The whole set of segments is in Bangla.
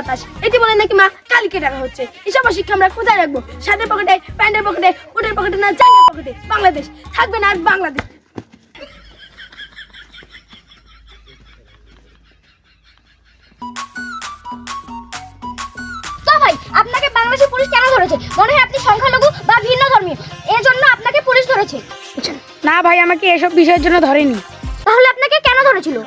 বাতাস এটি বলে নাকি মা কালকে টাকা হচ্ছে। এসব শিক্ষা আমরা কোথায় রাখবো? শার্টের পকেটে, প্যান্টের পকেটে, কোটের পকেটে না জাঙ্গের পকেটে? বাংলাদেশ থাকবে না আর বাংলাদেশ। তো ভাই আপনাকে বাংলাদেশের পুলিশ কেন ধরেছে? মনে হয় আপনি সংখ্যালঘু বা ভিন্ন ধর্মীয়, এর জন্য আপনাকে পুলিশ ধরেছে। না ভাই, আমাকে এসব বিষয়ের জন্য ধরেনি। তাহলে আপনাকে কেন ধরেছিল?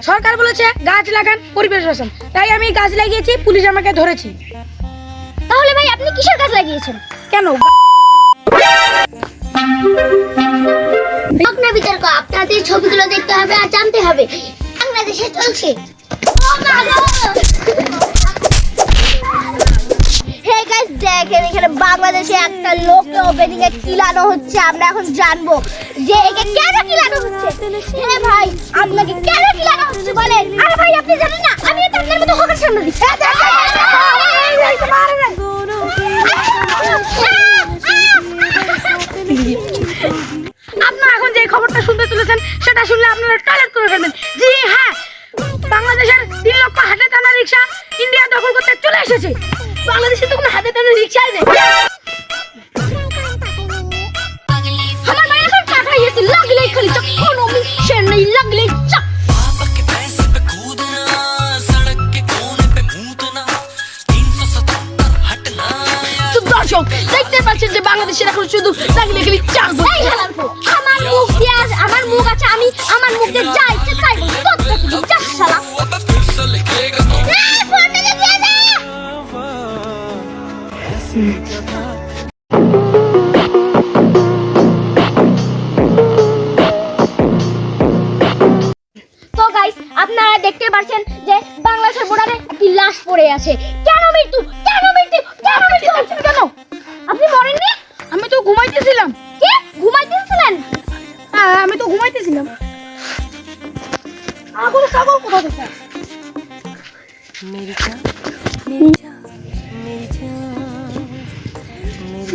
সরকার বলেছে গাছ লাগান, পরিবেশ বাঁচান, তাই আমি গাছ লাগিয়েছি, পুলিশ আমাকে ধরেছে। তাহলে ভাই আপনি কিসের গাছ লাগিয়েছেন? কেন? আপনার বিতর্ক, আপনাদের ছবিগুলো দেখতে হবে আর জানতে হবে বাংলাদেশে চলছে। হে গাইস, দেখেন এখানে বাংলাদেশে একটা লোককে ওপেনিং এ কিলানো হচ্ছে। আমরা এখন জানবো যে একে কেন কিলানো হচ্ছে। হে ভাই, আপনাকে কেন কিলানো হচ্ছে বলেন? আরে ভাই আপনি জানেন না, আমি তো আপনার মতো হকার সামনে দিচ্ছি। আপনারা এখন যে খবরটা শুনতে চলেছেন সেটা শুনলে আপনারা টয়লেট করে ফেলবেন। জি হ্যাঁ, বাংলাদেশের 3 লক্ষ হাতে টানা রিক্সা ইন্ডিয়া দখল করতে চলে এসেছে। বাংলাদেশে তো কোনো হাতে টানা রিক্সাই নেই। আমার ভাই এখন পাঠাইয়েছে, লাগলেই খালি চাক, কোনো মিশন নেই, লাগলেই চাক। দর্শক দেখতে পাচ্ছেন যে বাংলাদেশের এখন শুধু লাগলে খালি চাক। আমার মুখ দিয়ে আমার মুখ আছে, আমি আমার মুখ দিয়ে যাই চাই কতটা কি চাক শালা। তো গাইস, আপনারা দেখতে পাচ্ছেন যে বাংলাদেশের বর্ডারে একটি লাশ পড়ে আছে। কেন মৃত্যু? কেন মৃত্যু? কেন মৃত্যু হচ্ছে? কেন আপনি মরেননি? আমি তো ঘুমাইতেছিলাম। কে ঘুমাইতেছিলেন? আমি তো ঘুমাইতেছিলাম। আগুন সাগর কোথা থেকে?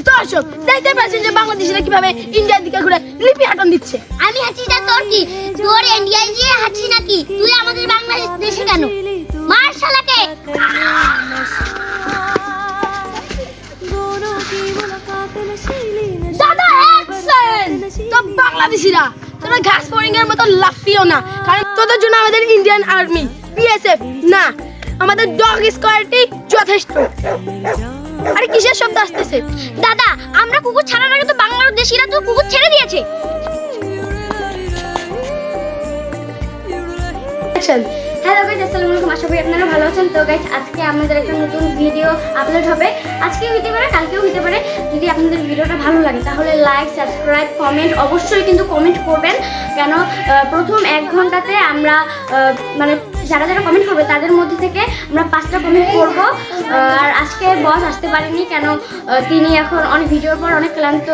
দর্শক দেখতে পাচ্ছেন যে বাংলাদেশিরা কিভাবে ইন্ডিয়ার দিকে ঘুরে লিপি হাঁটন দিচ্ছে। আমি হাঁচি যা তোর কি? তোর ইন্ডিয়ায় গিয়ে হাঁচি নাকি? তুই আমাদের বাংলাদেশ দেশে কেন? মার শালাকে। দাদা অ্যাকশন! তো বাংলাদেশিরা তোরা ঘাস ফড়িং এর মতো লাফিও না, কারণ তোদের জন্য আমাদের ইন্ডিয়ান আর্মি বিএসএফ না, আমাদের ডগ স্কোয়াডটি যথেষ্ট। আরে কিসের শব্দ আসতেছে? দাদা, আমরা কুকুর ছাড়ার আগে তো বাংলাদেশিরা তো কুকুর ছেড়ে দিয়েছে। হ্যালো গাইস, আসসালামু আলাইকুম, আশা করি আপনারা ভালো আছেন। তো গাইস, আজকে আমাদের একটা নতুন ভিডিও আপলোড হবে। আজকেও হতে পারে, কালকেও হতে পারে। যদি আপনাদের ভিডিওটা ভালো লাগে তাহলে লাইক, সাবস্ক্রাইব, কমেন্ট অবশ্যই কিন্তু কমেন্ট করবেন। কেন প্রথম 1 ঘন্টাতে আমরা মানে যারা যারা কমেন্ট করবে তাদের মধ্যে থেকে আমরা 5টা কমেন্ট করব। আর আজকে বস আসতে পারেনি, কেন তিনি এখন অনেক ভিডিওর পর অনেক ক্লান্ত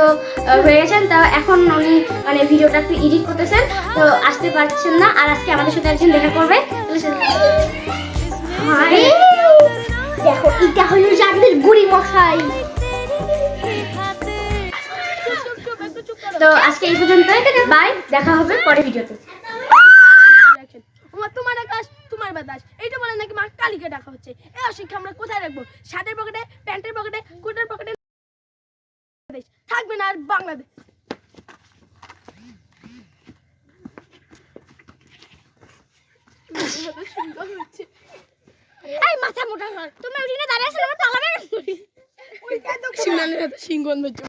হয়ে গেছেন। তা এখন উনি মানে ভিডিওটা একটু এডিট করতেছেন, তো আসতে পারছেন না। আর আজকে আমাদের সাথে একজন দেখা করবে। দেখো, এটা হলো জানদের গুড়ি মশাই। তো আজকে এই পর্যন্ত, বাই, দেখা হবে পরের ভিডিওতে। তোমার আকাশ তোমার বাতাস এইটা বলে নাকি মা কালীকে ডাকা হচ্ছে। এই অশিক্ষা আমরা কোথায় রাখবো? শার্টের পকেটে, প্যান্টের পকেটে, কোটের পকেটে থাকবে না আর বাংলাদেশ। এই মাথা মোটা কর, তুমি ওইখানে দাঁড়িয়ে আছো, আমার তালা মেরে করি। ওই কেন সিগন্যালের এত সিংগন হচ্ছে।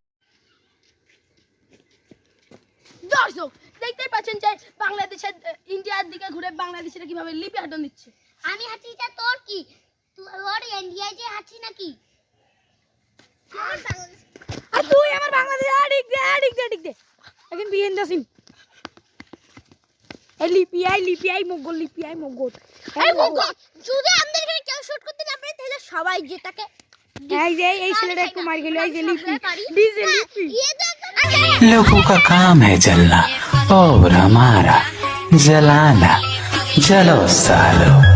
দর্শক দেখতেই পাচ্ছেন যে বাংলাদেশের ইন্ডিয়ার দিকে ঘুরে বাংলাদেশিরা কিভাবে লিপি হাঁটন দিচ্ছে। আমি হাঁচিটা তোর কি? তোর ইন্ডিয়ায় যে হাঁচি নাকি? আর তুই আমার বাংলাদেশে আডিক দে এখন বিয়েন দাসিন। এই লিপি আই মগল এই মগল, যদি আমাদের এখানে কেউ শুট করতে না পারে তাহলে সবাই যে তাকে এই ছেলেটা একটু মার খেলো। এই যে লিপি ডিজে লিপি। लोगों का काम है जलना और हमारा जलाना। जलो सालो।